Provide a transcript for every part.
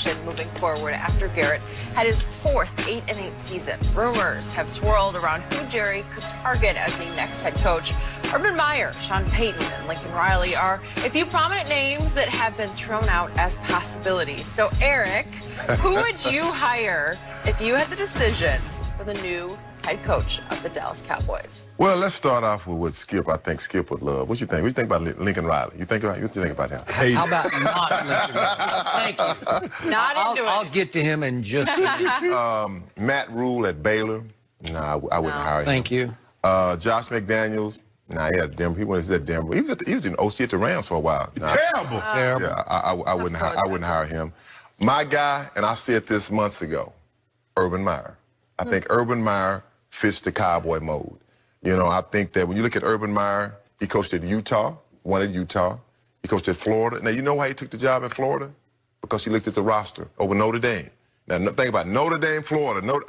direction moving forward after Garrett had his fourth 8-8 season. Rumors have swirled around who Jerry could target as the next head coach. Urban Meyer, Sean Payton, and Lincoln Riley are a few prominent names that have been thrown out as possibilities. So, Eric, who would you hire if you had the decision for the new head coach of the Dallas Cowboys? Well, let's start off with what Skip, I think Skip would love. What you think? What you think about Lincoln Riley? What you think about him? How about not Lincoln Riley? Thank you. I'll get to him in just a minute. Matt Rule at Baylor. Nah, I wouldn't hire him. Thank you. Josh McDaniels. Nah, he had Denver. He was at Denver. He was in OC at the Rams for a while. Nah, Terrible. Terrible. Yeah, I wouldn't hire him. My guy, and I said this months ago, Urban Meyer. I think Urban Meyer fits the cowboy mode. You know, I think that when you look at Urban Meyer, he coached at Utah, won at Utah. He coached at Florida. Now, you know why he took the job in Florida? Because he looked at the roster over Notre Dame. Now, think about Notre Dame, Florida. No,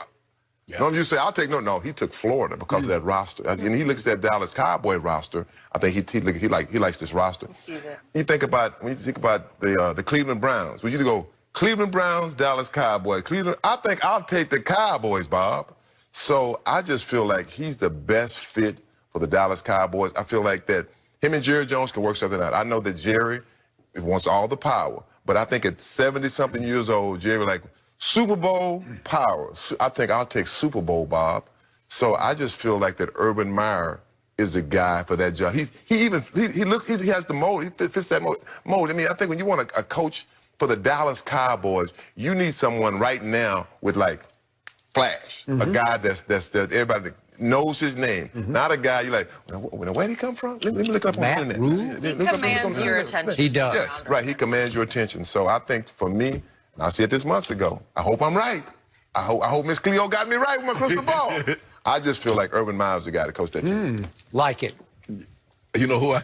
you say, I'll take no. He took Florida because of that roster. And he looks at that Dallas Cowboy roster. I think he likes this roster. When you think about the Cleveland Browns, would you go Cleveland Browns, Dallas Cowboys, Cleveland? I think I'll take the Cowboys, Bob. So I just feel like he's the best fit for the Dallas Cowboys. I feel like that him and Jerry Jones can work something out. I know that Jerry wants all the power, but I think at 70-something years old, Jerry like, Super Bowl power. I think I'll take Super Bowl, Bob. So I just feel like that Urban Meyer is the guy for that job. He has the mold. He fits that mold. I mean, I think when you want a coach for the Dallas Cowboys, you need someone right now with like flash, a guy that's everybody knows his name, not a guy you like. Where'd he come from? Let me look up on the internet. He commands your attention. He does. Yes, right. He commands your attention. So I think for me. I said this months ago. I hope I'm right. I hope Miss Cleo got me right with my crystal ball. I just feel like Urban Meyer's the guy to coach that team. Like it. You know who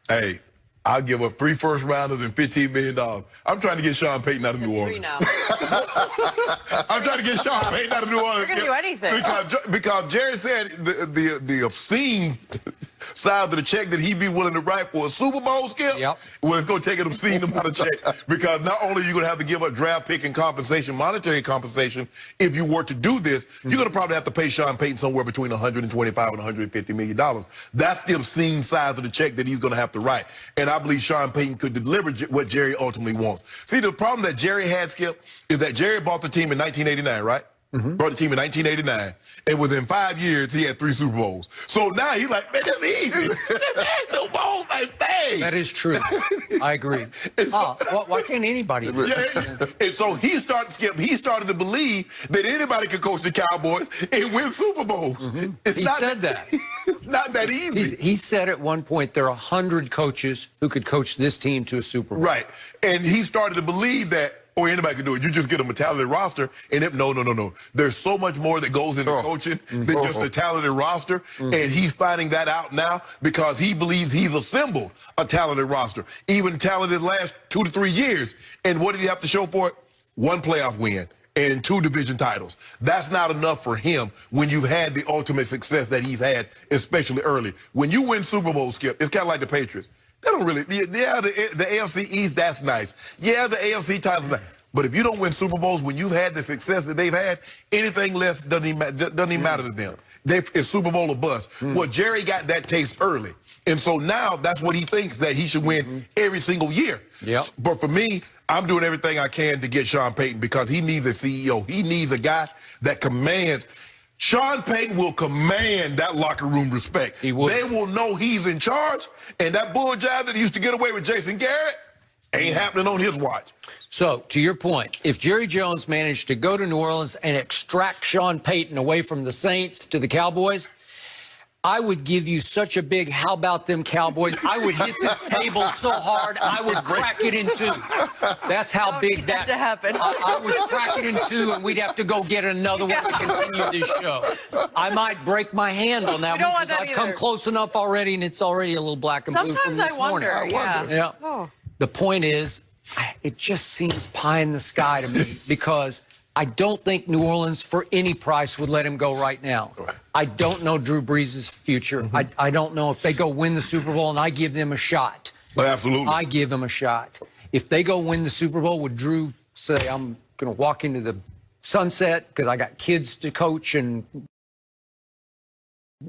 hey, I'll give up 3 first-rounders and $15 million. I'm trying to get Sean Payton out of New Orleans. I'm trying to get Sean Payton out of New Orleans. You're going to do anything. Because Jerry said the obscene size of the check that he'd be willing to write for a Super Bowl, Skip, well, it's going to take an obscene amount of check. Because not only are you going to have to give up draft pick and compensation, monetary compensation, if you were to do this, you're going to probably have to pay Sean Payton somewhere between $125 and $150 million. That's the obscene size of the check that he's going to have to write. And I believe Sean Payton could deliver what Jerry ultimately wants. See, the problem that Jerry had, Skip, is that Jerry bought the team in 1989, right? Brought the team in 1989, and within 5 years, he had 3 Super Bowls. So now he's like, man, that's easy. Super Bowl, like, bang. That is true. I agree. So, why can't anybody do that? And so he started to believe that anybody could coach the Cowboys and win Super Bowls. It's not that easy. He said at one point there are 100 coaches who could coach this team to a Super Bowl. Right. And he started to believe that, or anybody can do it. You just get a talented roster, and no. There's so much more that goes into coaching than just a talented roster, and he's finding that out now because he believes he's assembled a talented roster, even talented last 2 to 3 years. And what did he have to show for it? 1 playoff win and 2 division titles. That's not enough for him when you've had the ultimate success that he's had, especially early. When you win Super Bowl, Skip, it's kind of like the Patriots. They don't really, the AFC East, that's nice. Yeah, the AFC titles, nice. But if you don't win Super Bowls when you've had the success that they've had, anything less doesn't even matter to them. It's Super Bowl or bust. Well, Jerry got that taste early. And so now that's what he thinks, that he should win every single year. But for me, I'm doing everything I can to get Sean Payton because he needs a CEO. He needs a guy that commands. Sean Payton will command that locker room respect. They will know he's in charge, and that bull jive that he used to get away with Jason Garrett ain't happening on his watch. So, to your point, if Jerry Jones managed to go to New Orleans and extract Sean Payton away from the Saints to the Cowboys, I would give you such a big how about them Cowboys. I would hit this table so hard I would crack it in 2. That's how big that to happen. I would crack it in 2, and we'd have to go get another one to continue this show. I might break my hand on that one because I've come close enough already, and it's already a little black and blue from this morning. Sometimes I wonder. Yeah. Oh. The point is, it just seems pie in the sky to me because I don't think New Orleans, for any price, would let him go right now. I don't know Drew Brees' future. I don't know if they go win the Super Bowl and I give them a shot. Absolutely. I give them a shot. If they go win the Super Bowl with Drew say I'm going to walk into the sunset because I got kids to coach and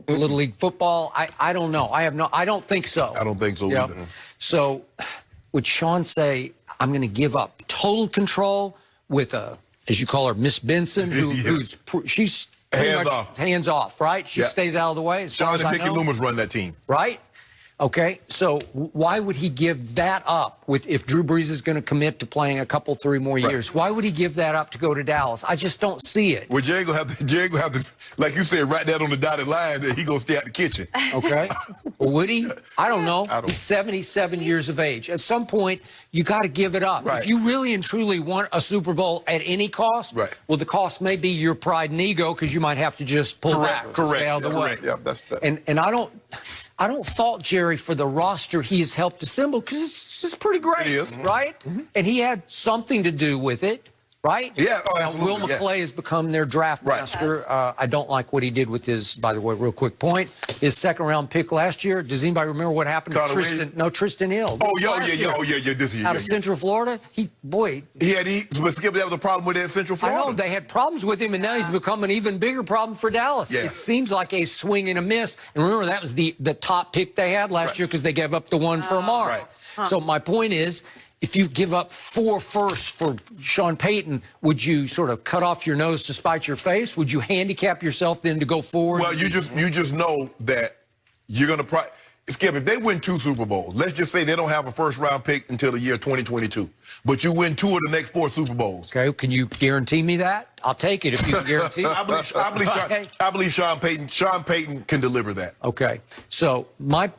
Little League football. I don't know. I don't think so. I don't think so Yeah. either. So would Sean say, I'm going to give up total control with as you call her, Miss Benson, she's pretty Hands much off. hands off, right? She Yeah. stays out of the way as far Sean as and I Mickey know. Loomis run that team. Right? Okay, so why would he give that up if Drew Brees is going to commit to playing a couple, 3 more years? Why would he give that up to go to Dallas? I just don't see it. Well, Jerry gonna have to, like you said, write that on the dotted line that he gonna stay out the kitchen. Okay, well, would he? I don't know. He's 77 years of age. At some point, you got to give it up. Right. If you really and truly want a Super Bowl at any cost, Right. well, the cost may be your pride and ego because you might have to just pull back, stay out of the way. Yeah, that's that. And I don't fault Jerry for the roster he has helped assemble because it's just pretty great, It is. right? And he had something to do with it, right? Yeah, oh, Now, absolutely, Will yeah. McClay has become their draft Right. master. I don't like what he did with his, by the way, real quick point, his second-round pick last year. Does anybody remember what happened to Connor Tristan? Williams? No, Tristan Hill. Oh, Last year. this year. Out of Central Florida, But Skip, that was a problem with that Central I Florida. know they had problems with him, and now he's become an even bigger problem for Dallas. Yeah. It seems like a swing and a miss. And remember, that was the top pick they had last year because they gave up the one for Amari. Right. So my point is, if you give up 4 firsts for Sean Payton, would you sort of cut off your nose to spite your face? Would you handicap yourself then to go forward? Well, you just know that you're gonna Skip, if they win 2 Super Bowls, let's just say they don't have a first-round pick until the year 2022, but you win 2 of the next 4 Super Bowls. Okay, can you guarantee me that? I'll take it if you can guarantee it. I believe Sean Payton can deliver that. Okay, so my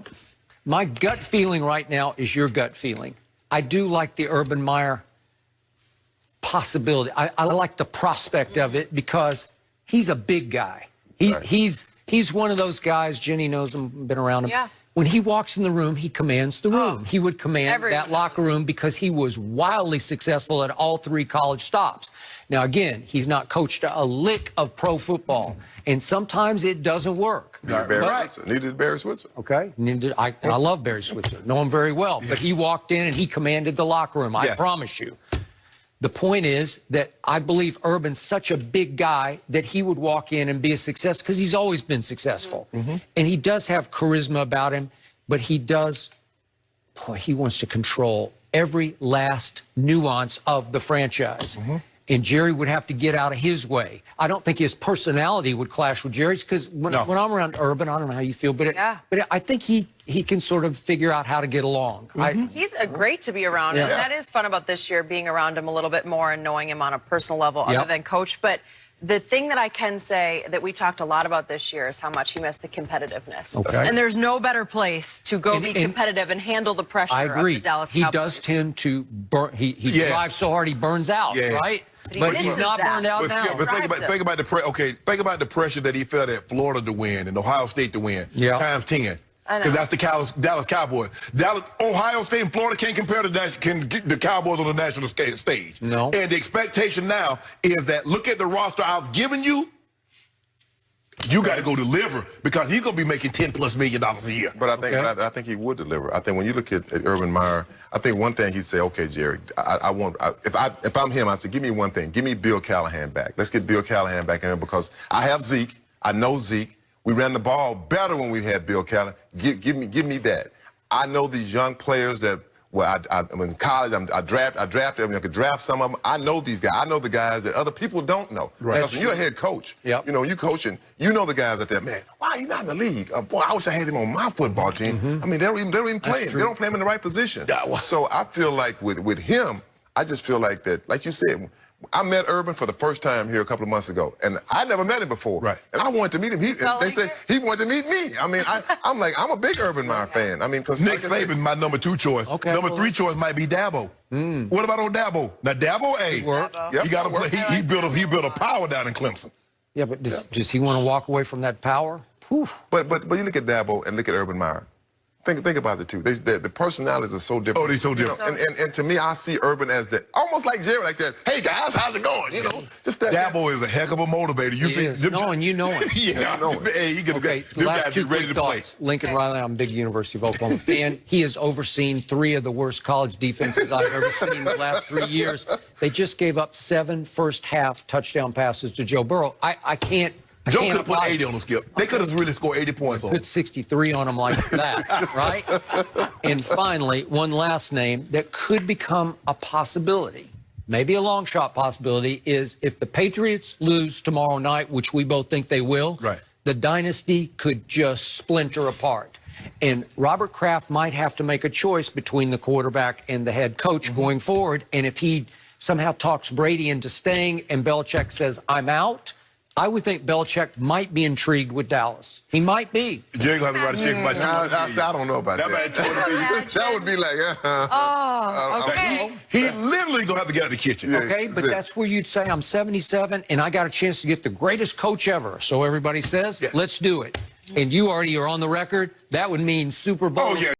gut feeling right now is your gut feeling. I do like the Urban Meyer possibility. I like the prospect of it because he's a big guy. He's one of those guys. Jenny knows him, been around him. Yeah. When he walks in the room, he commands the room. He would command Everyone that locker knows. room because he was wildly successful at all 3 college stops. Now, again, he's not coached a lick of pro football, and sometimes it doesn't work. Needed Barry Switzer. Okay. I love Barry Switzer. Know him very well. But he walked in and he commanded the locker room. I Yes. promise you. The point is that I believe Urban's such a big guy that he would walk in and be a success because he's always been successful. And he does have charisma about him, but he wants to control every last nuance of the franchise. And Jerry would have to get out of his way. I don't think his personality would clash with Jerry's because when I'm around Urban, I don't know how you feel, but I think he can sort of figure out how to get along. He's great to be around. Yeah. And that is fun about this year, being around him a little bit more and knowing him on a personal level other than coach. But the thing that I can say that we talked a lot about this year is how much he missed the competitiveness. Okay. And there's no better place to go be competitive and handle the pressure I agree. of the Dallas He Cowboys. does tend to burn. He drives so hard he burns out, right? But he's misses not that. burned out But, now. Skip, but think about the pressure that he felt at Florida to win and Ohio State to win times 10. I know. Because that's the Dallas Cowboys. Ohio State and Florida can't compare to the Cowboys on the national stage. No. And the expectation now is that look at the roster I've given you. You got to go deliver because he's going to be making $10+ million a year. But I think he would deliver. I think when you look at Urban Meyer, I think one thing he'd say, okay, Jerry, if I'm him, I say, give me one thing. Give me Bill Callahan back. Let's get Bill Callahan back in there because I have Zeke. I know Zeke. We ran the ball better when we had Bill Callahan. Give me that. I know these young players that, I'm in college, I drafted them. I could draft some of them. I know these guys. I know the guys that other people don't know. Right. Because when you're a head coach, you know, you coaching, you know the guys out there, man, why he not in the league? Boy, I wish I had him on my football team. I mean, they don't even play him. They don't play him in the right position. So I feel like with him, I just feel like that, like you said, I met Urban for the first time here a couple of months ago, and I never met him before. Right. And I wanted to meet him. They said he wanted to meet me. I mean, I'm a big Urban Meyer fan. I mean, because Nick Saban's my number 2 choice. Okay. Number 3 choice might be Dabo. What about old Dabo? Now Dabo, he got to play. He built a power down in Clemson. Yeah, but does he want to walk away from that power? Whew. But you look at Dabo and look at Urban Meyer. Think about the two. The personalities are so different. Oh, they're so different. And to me, I see Urban as almost like Jerry, like that. Hey guys, how's it going? You know, just that. Dabo is a heck of a motivator. You see, and you know it. Yeah, hey, he could Okay, them last guys two be ready quick to play. thoughts. Lincoln Riley, I'm a big University of Oklahoma fan. He has overseen 3 of the worst college defenses I've ever seen in the last 3 years. They just gave up 7 first-half touchdown passes to Joe Burrow. I can't. Joe could have put 80 on them, Skip. They could have really scored 80 points on them. Put 63 on them like that, right? And finally, one last name that could become a possibility, maybe a long shot possibility, is if the Patriots lose tomorrow night, which we both think they will, right, the dynasty could just splinter apart. And Robert Kraft might have to make a choice between the quarterback and the head coach going forward. And if he somehow talks Brady into staying and Belichick says, I'm out, I would think Belichick might be intrigued with Dallas. He might be. Jerry gonna have to write a check about I don't know about that. That would be like, okay. He literally gonna have to get out of the kitchen. Okay, but that's where you'd say, I'm 77, and I got a chance to get the greatest coach ever. So everybody says, let's do it. And you already are on the record. That would mean Super Bowl. Oh, yeah.